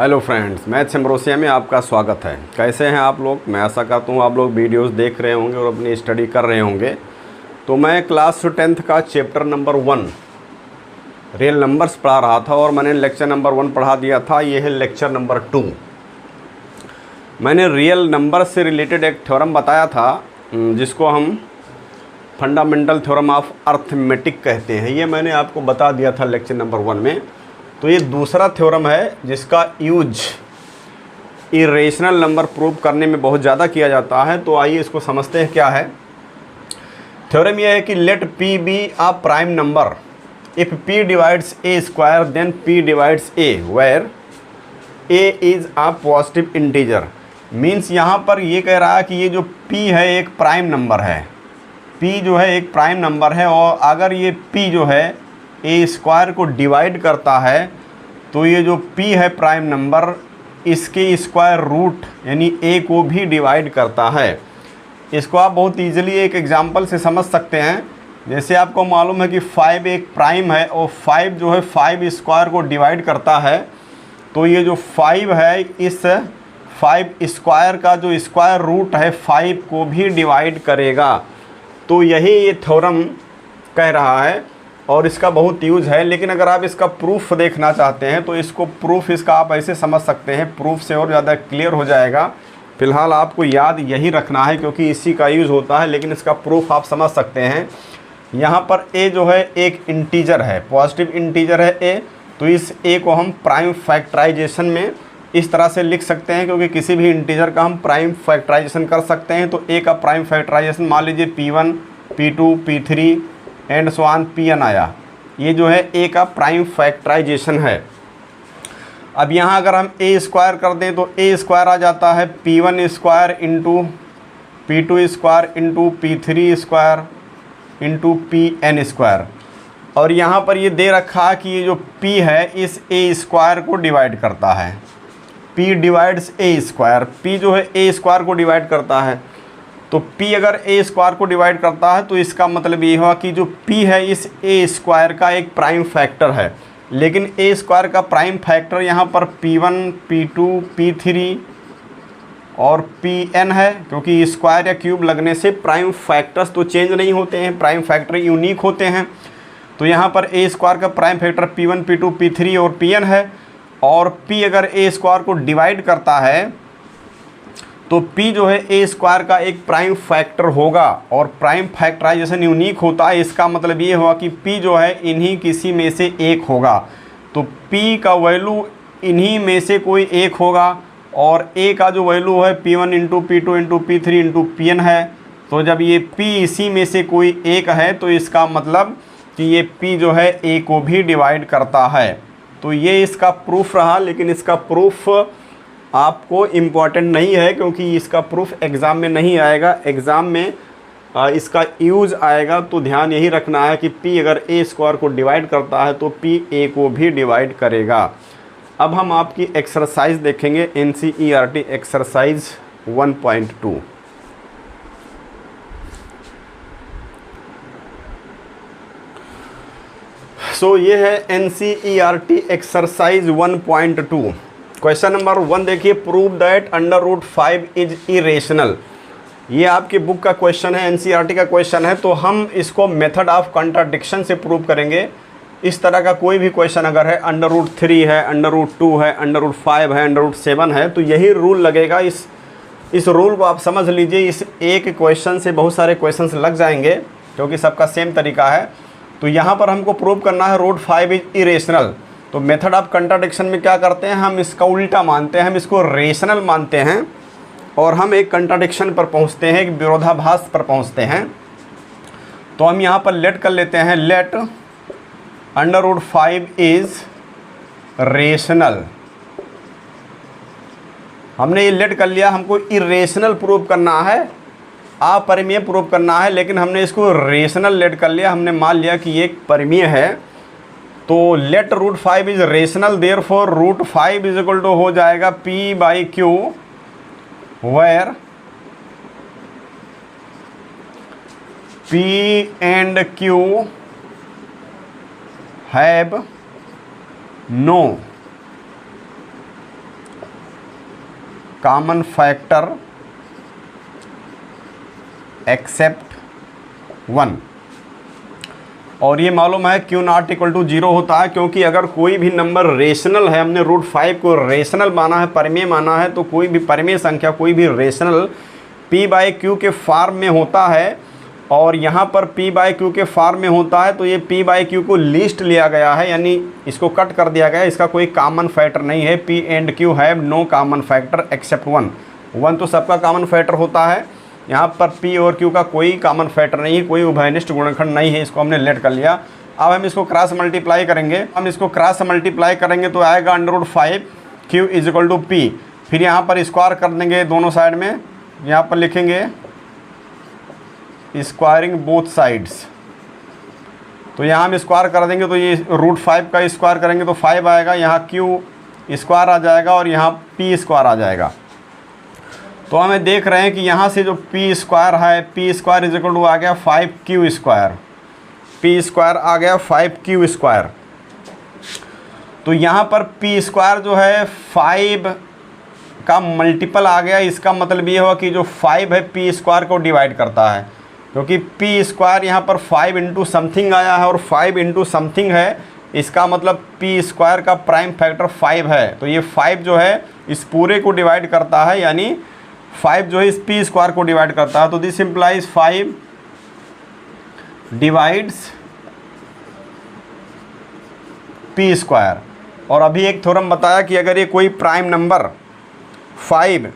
Hello friends, maths ambrosia में आपका स्वागत है। कैसे हैं आप लोग? मैं आशा करता हूँ आप लोग वीडियोस देख रहे होंगे और अपनी स्टडी कर रहे होंगे। तो मैं क्लास 10th का चैप्टर नंबर 1 रियल नंबर्स पढ़ा रहा था और मैंने लेक्चर नंबर 1 पढ़ा दिया था। ये है लेक्चर नंबर 2। मैंने रियल नंबर से रिलेटेड एक थ्योरम बताया था जिसको हम फंडामेंटल थ्योरम ऑफ अर्थमेटिक कहते हैं। ये मैंने आपको बता दिया था लेक्चर नंबर 1 में। तो ये दूसरा थ्योरम है जिसका यूज इरेशनल नंबर प्रूव करने में बहुत ज़्यादा किया जाता है। तो आइए इसको समझते हैं क्या है। थ्योरम ये है कि let P be a prime number if P divides A square then P divides A where A is a positive integer. Means यहाँ पर ये कह रहा है कि ये जो पी है एक प्राइम नंबर है। पी जो है एक प्राइम नंबर है और अगर ये पी जो है ए स्क्वायर को डिवाइड करता है तो ये जो p है प्राइम नंबर इसके स्क्वायर रूट यानी a को भी डिवाइड करता है। इसको आप बहुत इजीली एक एग्जांपल से समझ सकते हैं। जैसे आपको मालूम है कि 5 एक प्राइम है और 5 जो है 5 स्क्वायर को डिवाइड करता है। तो ये जो 5 है इस 5 स्क्वायर का जो स्क्वायर रूट है 5 को भी डिवाइड करेगा। तो यही ये थ्योरम कह रहा है और इसका बहुत यूज है। लेकिन अगर आप इसका प्रूफ देखना चाहते हैं तो इसको प्रूफ इसका आप ऐसे समझ सकते हैं, प्रूफ से और ज़्यादा क्लियर हो जाएगा। फ़िलहाल आपको याद यही रखना है क्योंकि इसी का यूज़ होता है, लेकिन इसका प्रूफ आप समझ सकते हैं। यहाँ पर a जो है एक इंटीजर है, पॉजिटिव इंटीजर है a। तो इस a को हम प्राइम फैक्टराइजेशन में इस तरह से लिख सकते हैं क्योंकि किसी भी इंटीजर का हम प्राइम फैक्टराइजेशन कर सकते हैं। तो a का प्राइम फैक्टराइजेशन मान लीजिए P1 P2 P3 and so on Pn आया। ये जो है a का प्राइम फैक्टराइजेशन है। अब यहाँ अगर हम a स्क्वायर कर दें तो a स्क्वायर आ जाता है P1 square into P2 square into P3 square into Pn square. और यहाँ पर ये दे रखा है कि ये जो p है इस a स्क्वायर को डिवाइड करता है। p divides a square, p जो है a स्क्वायर को डिवाइड करता है। तो p अगर a स्क्वायर को डिवाइड करता है तो इसका मतलब ये हुआ कि जो p है इस a स्क्वायर का एक प्राइम फैक्टर है। लेकिन a स्क्वायर का प्राइम फैक्टर यहाँ पर P1 P2 P3 और Pn है क्योंकि स्क्वायर या क्यूब लगने से प्राइम फैक्टर्स तो चेंज नहीं होते हैं, प्राइम फैक्टर यूनिक होते हैं। तो यहाँ पर a स्क्वायर का prime factor P1 P2 P3 और Pn है। और p अगर a स्क्वायर को डिवाइड करता है तो p जो है a स्क्वायर का एक प्राइम फैक्टर होगा और प्राइम फैक्टराइजेशन यूनिक होता है। इसका मतलब ये हुआ कि p जो है इन्हीं किसी में से एक होगा। तो p का वैल्यू इन्हीं में से कोई एक होगा और a का जो वैल्यू है P1 into P2 into P3 into Pn है। तो जब ये p इसी में से कोई एक है तो इसका मतलब कि ये p जो है a को भी डिवाइड करता है। तो ये इसका प्रूफ रहा, लेकिन इसका प्रूफ आपको इम्पॉर्टेंट नहीं है क्योंकि इसका प्रूफ एग्ज़ाम में नहीं आएगा। एग्ज़ाम में इसका यूज़ आएगा। तो ध्यान यही रखना है कि p अगर a स्क्वायर को डिवाइड करता है तो p a को भी डिवाइड करेगा। अब हम आपकी एक्सरसाइज देखेंगे, NCERT एक्सरसाइज 1.2। सो ये है NCERT एक्सरसाइज 1.2। क्वेश्चन नंबर 1 देखिए, प्रूव दैट √5 इज इरेशनल। ये आपकी बुक का क्वेश्चन है, NCERT का क्वेश्चन है। तो हम इसको मेथड ऑफ कॉन्ट्राडिक्शन से प्रूव करेंगे। इस तरह का कोई भी क्वेश्चन अगर है √3 है, √2 है, √5 है, √7 है तो यही रूल लगेगा। इस रूल को आप समझ लीजिए। इस एक क्वेश्चन से बहुत सारे क्वेश्चन लग जाएंगे क्योंकि सबका सेम तरीका है। तो यहाँ पर हमको प्रूव करना है √5 इज इरेशनल। तो मेथड ऑफ कंट्राडिक्शन में क्या करते हैं, हम इसका उल्टा मानते हैं, हम इसको रेशनल मानते हैं और हम एक कंट्राडिक्शन पर पहुंचते हैं, एक विरोधाभास पर पहुंचते हैं। तो हम यहाँ पर लेट कर लेते हैं, लेट √5 इज रेशनल। हमने ये लेट कर लिया। हमको इरेशनल प्रूव करना है, अपरिमेय प्रूव करना है, लेकिन हमने इसको रेशनल लेट कर लिया। हमने मान लिया कि ये परिमेय है। तो let √5 is rational, therefore √5 is equal to हो जाएगा p/q where p and q have no common factor except 1। और ये मालूम है क्यों नॉट इक्वल टू 0 होता है, क्योंकि अगर कोई भी नंबर रेशनल है, हमने रूट 5 को रेशनल माना है, परिमेय माना है, तो कोई भी परिमेय संख्या, कोई भी रेशनल p बाई क्यू के फॉर्म में होता है और यहाँ पर p बाई क्यू के फॉर्म में होता है, तो ये p बाई क्यू को लीस्ट लिया गया है, यानी इसको कट कर दिया गया है, इसका कोई कॉमन फैक्टर नहीं है। p and q have no common factor except 1। 1 तो सबका कॉमन फैक्टर होता है, यहाँ पर p और q का कोई कॉमन फैक्टर नहीं है, कोई उभयनिष्ठ गुणनखंड नहीं है, इसको हमने लेट कर लिया। अब हम इसको क्रॉस मल्टीप्लाई करेंगे, तो आएगा √5 q is equal to p। फिर यहाँ पर स्क्वायर कर देंगे दोनों साइड में, यहाँ पर लिखेंगे स्क्वायरिंग बोथ साइड्स, तो यहाँ हम स्क्वायर कर देंगे, तो ये √5 का स्क्वायर करेंगे तो 5 आएगा, यहाँ q स्क्वायर आ जाएगा और यहाँ p स्क्वायर आ जाएगा। तो हमें देख रहे हैं कि यहाँ से जो p स्क्वायर है, p square is equal to आ गया 5q स्क्वायर, p स्क्वायर आ गया 5q स्क्वायर। तो यहाँ पर p स्क्वायर जो है 5 का मल्टीपल आ गया, इसका मतलब ये हुआ कि जो 5 है p स्क्वायर को डिवाइड करता है, क्योंकि p स्क्वायर यहाँ पर 5 इंटू समथिंग आया है और 5 इंटू समथिंग है, इसका मतलब p स्क्वायर का प्राइम फैक्टर 5 है, तो ये 5 जो है इस पूरे को डिवाइड करता है, यानी 5 जो है इस p स्क्वायर को डिवाइड करता है। तो this implies 5 divides p square. और अभी एक थ्योरम बताया कि अगर ये कोई प्राइम नंबर 5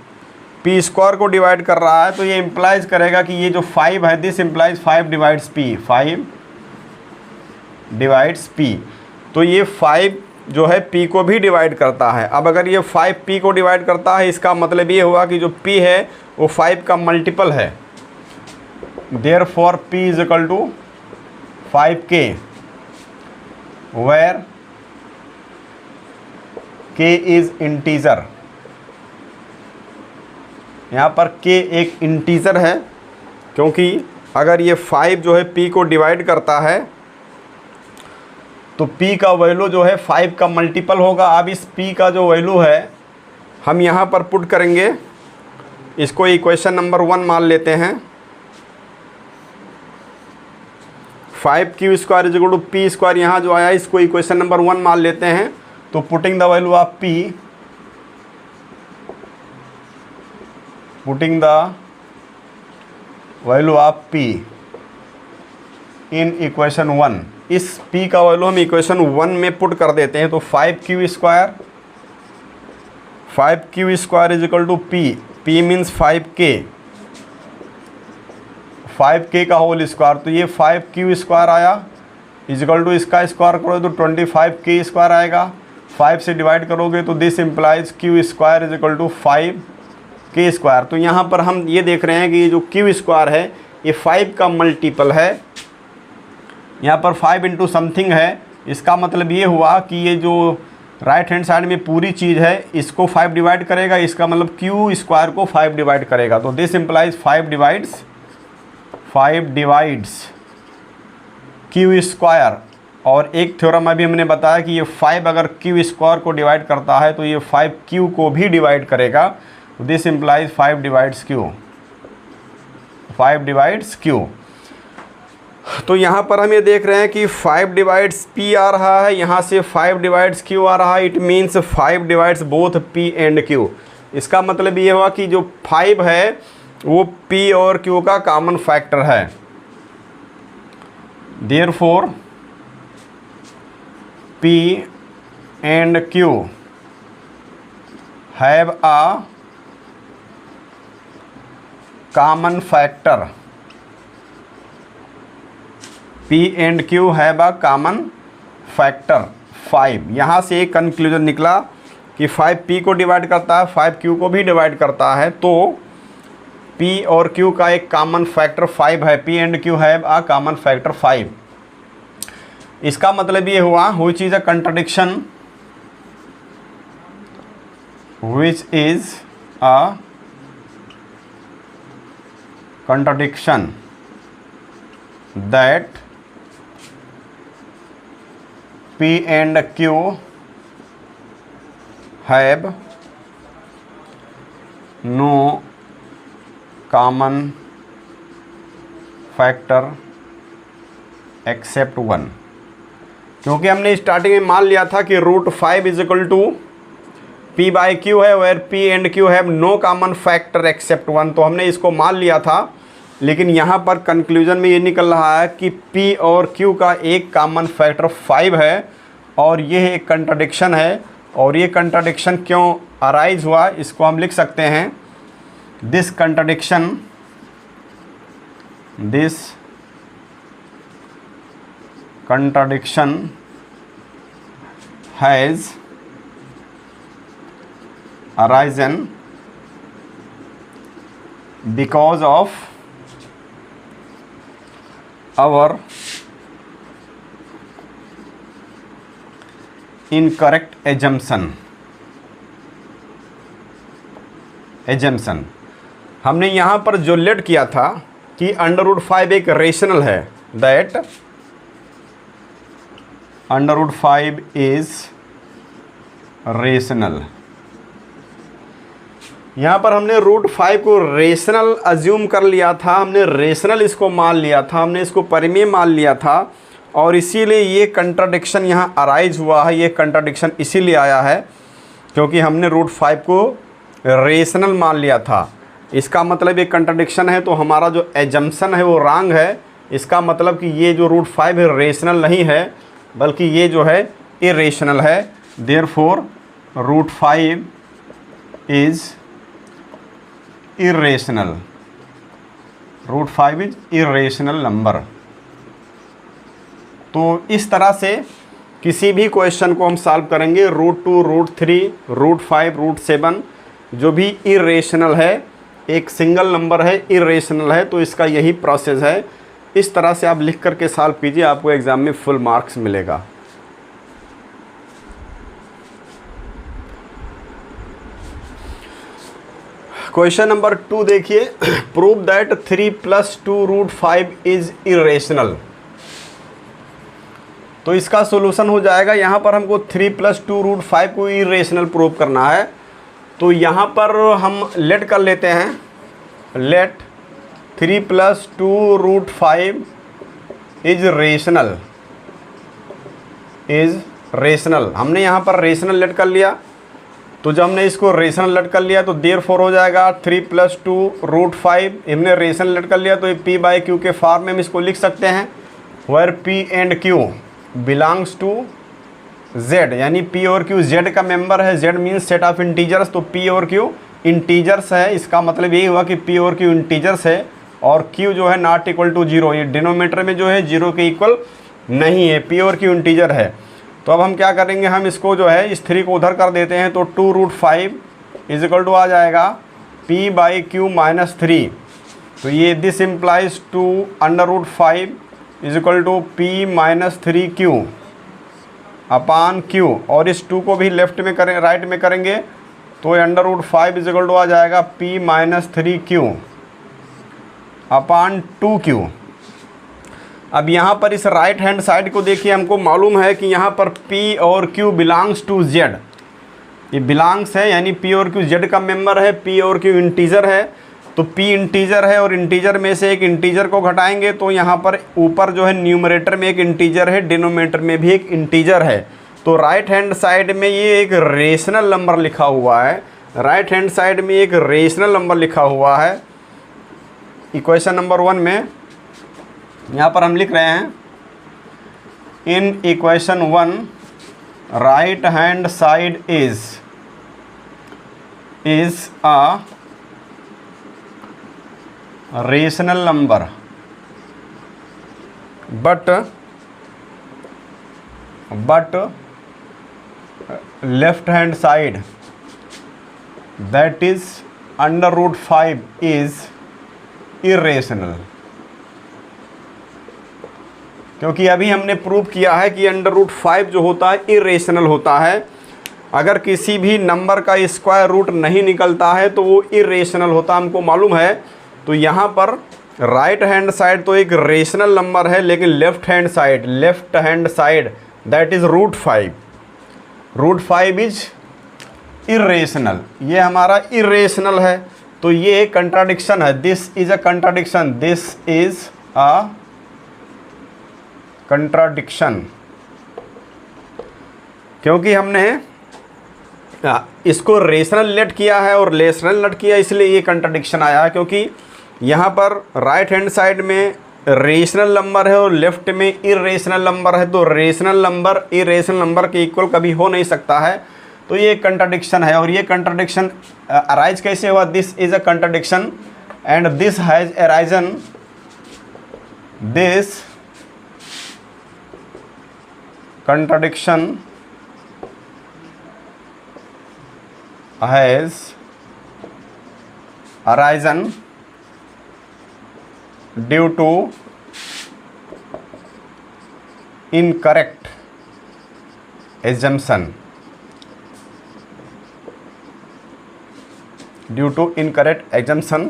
p स्क्वायर को डिवाइड कर रहा है, तो ये इम्प्लाइज करेगा कि ये जो 5 है, this implies 5 divides p, 5 divides p। तो ये 5 जो है p को भी डिवाइड करता है। अब अगर ये 5 p को डिवाइड करता है, इसका मतलब ये हुआ कि जो p है वो 5 का मल्टीपल है, therefore p is equal to 5k, where k is integer. यहाँ पर k एक इंटीजर है, क्योंकि अगर ये 5 जो है p को डिवाइड करता है तो p का वैल्यू जो है 5 का मल्टीपल होगा। अब इस p का जो वैल्यू है हम यहाँ पर पुट करेंगे, इसको इक्वेशन नंबर 1 मान लेते हैं। 5q square is equal to p square, यहाँ जो आया इसको इक्वेशन नंबर 1 मान लेते हैं। तो putting the value of p, putting the value of p in equation 1, इस p का वैल्यू हम इक्वेशन 1 में पुट कर देते हैं। तो 5q square is equal to p means 5k का होल स्क्वायर, तो ये 5q स्क्वायर आया इज इक्वल टू इसका स्क्वायर करोगे तो 25k स्क्वायर आएगा, 5 से डिवाइड करोगे तो this implies q square is equal to 5k square. तो यहाँ पर हम ये देख रहे हैं कि ये जो q स्क्वायर है ये 5 का मल्टीपल है, यहाँ पर 5 इंटू समथिंग है, इसका मतलब ये हुआ कि ये जो राइट हैंड साइड में पूरी चीज़ है इसको 5 डिवाइड करेगा, इसका मतलब q स्क्वायर को 5 डिवाइड करेगा। तो this implies 5 divides q square. और एक थ्योरम अभी हमने बताया कि ये 5 अगर q स्क्वायर को डिवाइड करता है तो ये 5q को भी डिवाइड करेगा। तो दिस इम्प्लाइज 5 डिवाइड्स q। तो यहाँ पर हम ये देख रहे हैं कि 5 डिवाइड्स p आ रहा है, यहाँ से 5 डिवाइड्स q आ रहा है, it means 5 divides both p and q। इसका मतलब ये हुआ कि जो 5 है वो p और q का कॉमन फैक्टर है, therefore p and q have a common factor, p and q have a common factor 5। यहाँ से एक कंक्लूजन निकला कि 5 p को डिवाइड करता है, 5 q को भी डिवाइड करता है, तो p और q का एक कॉमन फैक्टर 5 है, p and q have a common factor 5। इसका मतलब ये हुआ which is a contradiction, which is a contradiction that P and Q have no common factor except 1, क्योंकि हमने स्टार्टिंग में मान लिया था कि √5 is equal to P by Q है, where P and Q have no common factor except 1, तो हमने इसको मान लिया था। लेकिन यहाँ पर कंक्लूजन में ये निकल रहा है कि P और Q का एक कॉमन फैक्टर 5 है, और ये एक कंट्राडिक्शन है। और ये कंट्राडिक्शन क्यों अराइज हुआ, इसको हम लिख सकते हैं, this contradiction has arisen because of our incorrect assumption। हमने यहाँ पर जो लेट किया था कि √5 एक रेशनल है, दैट √5 इज रेशनल। यहाँ पर हमने √5 को रेशनल अज्यूम कर लिया था, हमने रेशनल इसको मान लिया था, हमने इसको परिमेय मान लिया था, और इसीलिए ये कंट्राडिक्शन यहाँ अराइज हुआ है। ये कंट्राडिक्शन इसीलिए आया है क्योंकि हमने √5 को रेशनल मान लिया था। इसका मतलब ये कंट्राडिक्शन है, तो हमारा जो एजम्पशन है वो रॉन्ग है। इसका मतलब कि ये जो √5 है रेशनल नहीं है, बल्कि ये जो है इरेशनल है। Therefore √5 is irrational, √5 is irrational number. तो इस तरह से किसी भी क्वेश्चन को हम सॉल्व करेंगे, √2, √3, √5, √7, जो भी इरेशनल है, एक सिंगल नंबर है, इरेशनल है, तो इसका यही प्रोसेस है। इस तरह से आप लिख करके सॉल्व कीजिए, आपको एग्ज़ाम में फुल मार्क्स मिलेगा। क्वेश्चन नंबर 2 देखिए, प्रूव दैट 3 + 2 √5 इज इरेशनल। तो इसका सॉल्यूशन हो जाएगा, यहाँ पर हमको 3 + 2 √5 को इरेशनल प्रूव करना है। तो यहाँ पर हम लेट कर लेते हैं, लेट 3 + 2 √5 इज रेशनल। हमने यहाँ पर रेशनल लेट कर लिया, तो जब हमने इसको रेशनल लेट कर लिया तो देयरफॉर हो जाएगा 3 + 2 √5, हमने रेशनल लेट कर लिया तो ये P बाई Q के फॉर्म में हम इसको लिख सकते हैं, where P and Q belongs to Z, यानी P और Q Z का मेंबर है। Z means set of integers, तो P और Q इंटीजर्स है। इसका मतलब यही हुआ कि P और Q इंटीजर्स है, और Q जो है नॉट इक्वल टू 0, ये डिनोमिनेटर में जो है 0 के इक्वल नहीं है, P और Q इंटीजर है। तो अब हम क्या करेंगे, हम इसको जो है इस 3 को उधर कर देते हैं, तो 2 √5 इज इक्वल टू आ जाएगा P बाई Q - 3। तो ये this implies 2 √5 is equal to P - 3Q upon Q, और इस 2 को भी लेफ्ट में करें, राइट में करेंगे, तो √5 इज इक्वल टू आ जाएगा P - 3Q अपान 2Q। अब यहाँ पर इस राइट हैंड साइड को देखिए, हमको मालूम है कि यहाँ पर P और Q बिलोंग्स टू Z, ये बिलोंग्स है, यानी P और Q Z का मेंबर है, P और Q इंटीजर है। तो P इंटीजर है और इंटीजर में से एक इंटीजर को घटाएंगे, तो यहाँ पर ऊपर जो है न्यूमरेटर में एक इंटीजर है, डिनोमिनेटर में भी एक इंटीजर है। तो राइट हैंड साइड में ये एक रेशनल नंबर लिखा हुआ है, राइट हैंड साइड में एक रेशनल नंबर लिखा हुआ है। इक्वेशन नंबर 1 में यहाँ पर हम लिख रहे हैं, in equation 1 right hand side is a rational number, but left hand side that is √5 is irrational. क्योंकि अभी हमने प्रूव किया है कि √5 जो होता है इरेशनल होता है। अगर किसी भी नंबर का स्क्वायर रूट नहीं निकलता है तो वो इरेशनल होता, हमको मालूम है। तो यहाँ पर राइट हैंड साइड तो एक रेशनल नंबर है, लेकिन left hand side that is √5 is irrational, ये हमारा इरेशनल है। तो ये एक कंट्राडिक्शन है, this is a contradiction, this is a contradiction, क्योंकि हमने इसको रेशनल लेट किया है और रेशनल लेट किया, इसलिए ये कंट्राडिक्शन आया है। क्योंकि यहाँ पर राइट हैंड साइड में रेशनल नंबर है और लेफ्ट में इरेशनल नंबर है, तो रेशनल नंबर इरेशनल नंबर के इक्वल कभी हो नहीं सकता है, तो ये कंट्राडिक्शन है। और ये कंट्राडिक्शन अराइज कैसे हुआ, this is a contradiction and this has arisen, this contradiction has arisen due to incorrect assumption, due to incorrect assumption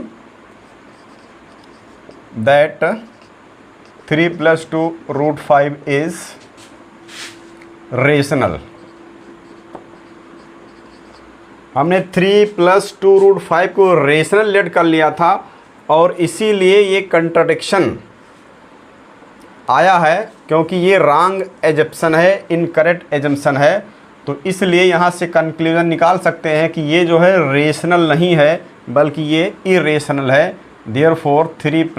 that 3 + 2 √5 is rational। हमने 3 + 2 √5 को रेशनल लेट कर लिया था और इसीलिए ये कंट्राडिक्शन आया है, क्योंकि ये रॉन्ग एजम्पशन है, इनकरेक्ट एजम्पशन है। तो इसलिए यहाँ से कंक्लूजन निकाल सकते हैं कि ये जो है रेशनल नहीं है बल्कि ये इरेशनल है। Therefore 3 +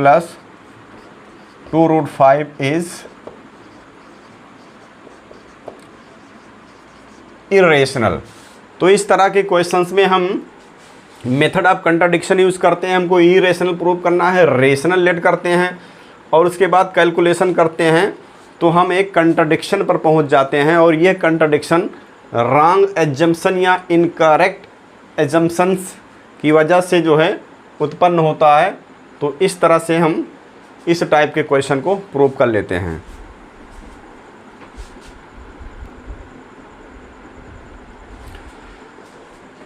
2 √5 is irrational. तो इस तरह के क्वेश्चंस में हम मेथड ऑफ कंट्राडिक्शन यूज़ करते हैं। हमको इरेशनल प्रूव करना है, रेशनल लेट करते हैं और उसके बाद कैलकुलेशन करते हैं, तो हम एक कंट्राडिक्शन पर पहुंच जाते हैं। और ये कंट्राडिक्शन रॉन्ग एजम्पशन या इनकरेक्ट एजम्पशंस की वजह से जो है उत्पन्न होता है। तो इस तरह से हम इस टाइप के क्वेश्चन को प्रूव कर लेते हैं।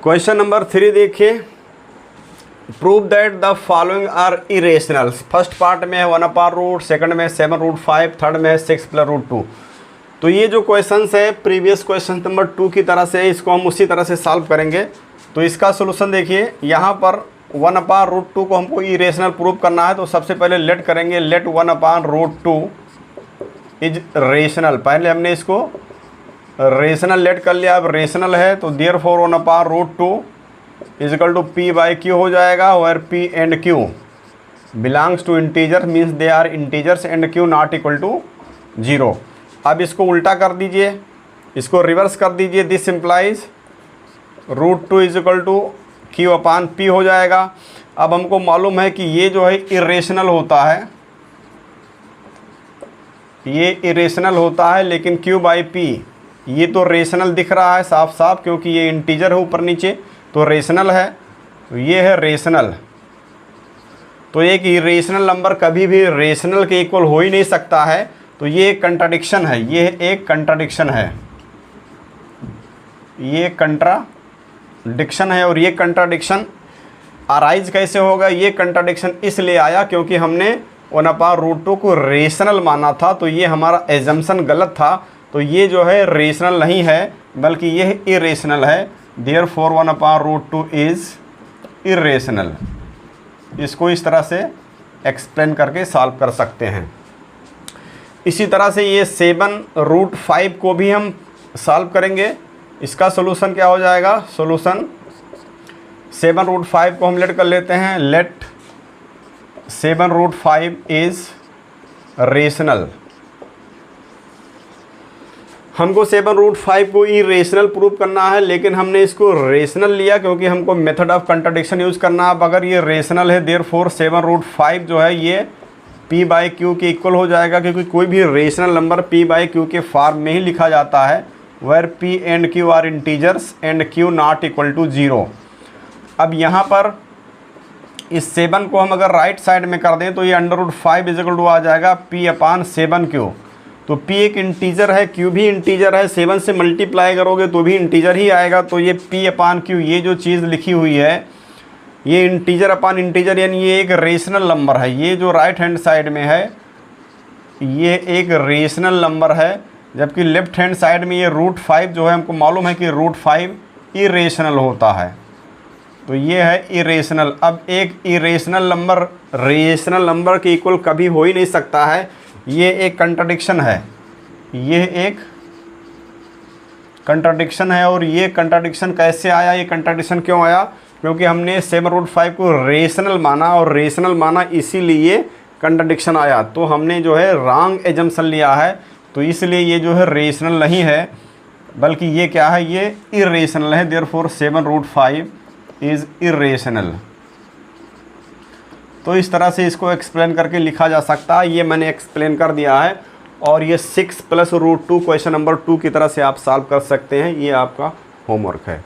क्वेश्चन नंबर 3 देखिए, prove that the following are irrational. First part में है 1/√, सेकंड में 7√5, थर्ड में 6 + √2। तो ये जो क्वेश्चंस है प्रीवियस क्वेश्चन नंबर 2 की तरह से, इसको हम उसी तरह से सॉल्व करेंगे। तो इसका सोल्यूशन देखिए, यहाँ पर 1/√2 को हमको इरेशनल प्रूव करना है। तो सबसे पहले लेट करेंगे, लेट 1/√2 इज रेशनल। पहले हमने इसको रेशनल लेट कर लिया, अब रेशनल है तो देयरफॉर 1/√2 = P/Q हो जाएगा। और P and Q belongs to integer, means they are integers and Q not equal to 0। अब इसको उल्टा कर दीजिए, इसको रिवर्स कर दीजिए, दिस इम्प्लाइज √2 = Q/P हो जाएगा। अब हमको मालूम है कि ये जो है इरेशनल होता है, ये इरेशनल होता है, लेकिन Q/P ये तो रेशनल दिख रहा है साफ साफ, क्योंकि ये इंटीजर है ऊपर नीचे, तो रेशनल है। तो ये है रेशनल। तो एक इरेशनल नंबर कभी भी रेशनल के इक्वल हो ही नहीं सकता है। तो ये एक कंट्राडिक्शन है, ये एक कंट्राडिक्शन है, ये कंट्राडिक्शन है। और ये कंट्राडिक्शन अराइज कैसे होगा, ये कंट्राडिक्शन इसलिए आया क्योंकि हमने 1/√2 को रेशनल माना था। तो ये हमारा एजम्पशन गलत था। तो ये जो है रेशनल नहीं है बल्कि ये इरेशनल है। Therefore 1/√2 is irrational. इसको इस तरह से एक्सप्लेन करके सॉल्व कर सकते हैं। इसी तरह से ये 7√5 को भी हम सॉल्व करेंगे। इसका सोल्यूशन क्या हो जाएगा, सोल्यूशन 7√5 को हम लेट कर लेते हैं, लेट 7√5 इज़ रेशनल। हमको 7√5 को इरेशनल प्रूव करना है, लेकिन हमने इसको रेशनल लिया क्योंकि हमको मेथड ऑफ कंट्राडिक्शन यूज़ करना है। अब अगर ये रेशनल है, देयरफॉर 7√5 जो है ये P/Q के इक्वल हो जाएगा, क्योंकि कोई भी रेशनल नंबर P/Q के फॉर्म में ही लिखा जाता है, where P and Q are integers and Q not equal to 0। अब यहाँ पर इस 7 को हम अगर राइट साइड में कर दें तो ये √5 = आ जाएगा P/7Q। तो P एक इंटीजर है, Q भी इंटीजर है, 7 से मल्टीप्लाई करोगे तो भी इंटीजर ही आएगा। तो ये P/Q ये जो चीज़ लिखी हुई है ये इंटीजर अपॉन इंटीजर, यानी ये एक रेशनल नंबर है। ये जो राइट हैंड साइड में है ये एक रेशनल नंबर है, जबकि लेफ्ट हैंड साइड में ये √5 जो है हमको मालूम है कि √5 इरेशनल होता है। तो ये है इरेशनल। अब एक इरेशनल नंबर के इक्वल कभी हो ही नहीं सकता है, ये एक कंट्राडिक्शन है, ये एक कंट्राडिक्शन है। और ये कंट्राडिक्शन कैसे आया, ये कंट्राडिक्शन क्यों आया, क्योंकि हमने 7√5 को रेशनल माना, और रेशनल माना इसीलिए कंट्राडिक्शन आया। तो हमने जो है रॉन्ग एजम्पशन लिया है, तो इसलिए ये जो है रेशनल नहीं है, बल्कि ये क्या है, ये इरेशनल है। Therefore 7√5 is irrational. तो इस तरह से इसको एक्सप्लेन करके लिखा जा सकता है, ये मैंने एक्सप्लेन कर दिया है। और ये 6 + √2 क्वेश्चन नंबर 2 की तरह से आप सॉल्व कर सकते हैं, ये आपका होमवर्क है।